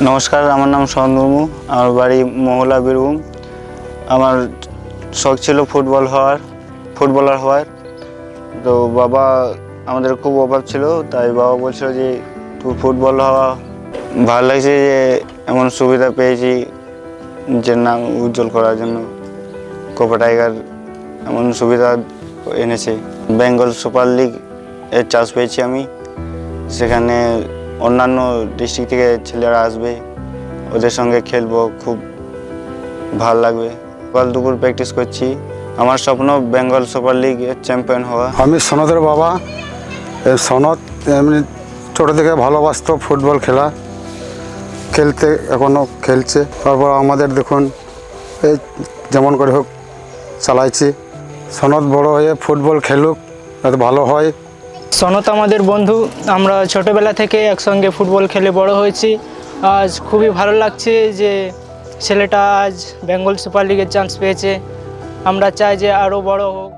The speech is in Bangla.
নমস্কার, আমার নাম সনদ মুর্মু। আমার বাড়ি মহলা বীরভূম। আমার শখ ছিল ফুটবলার হওয়ার। তো বাবা, আমাদের খুব অভাব ছিল, তাই বাবা বলছিল যে তুই ফুটবল হওয়া। ভালো লাগছে যে এমন সুবিধা পেয়েছি যে নাম উজ্জ্বল করার জন্য। কোপা টাইগার এমন সুবিধা এনেছে। বেঙ্গল সুপার লিগ এর চান্স পেয়েছি আমি। সেখানে অন্যান্য ডিস্ট্রিক্ট থেকে ছেলেরা আসবে, ওদের সঙ্গে খেলবো, খুব ভালো লাগবে। সকাল দুপুর প্র্যাকটিস করছি। আমার স্বপ্ন বেঙ্গল সুপার লিগের চ্যাম্পিয়ন হওয়া। আমি সনদের বাবা। সনদ এমনি ছোটো থেকে ভালোবাসতো ফুটবল খেলতে এখনও খেলছে। তারপর আমাদের দেখুন এই যেমন করে হোক চালাইছি। সনদ বড় হয়ে ফুটবল খেলুক, যাতে ভালো হয়। সনদ আমাদের বন্ধু, আমরা ছোটোবেলা থেকে একসঙ্গে ফুটবল খেলে বড় হয়েছি। আজ খুবই ভালো লাগছে যে ছেলেটা আজ বেঙ্গল সুপার লিগের চান্স পেয়েছে। আমরা চাই যে আরও বড় হোক।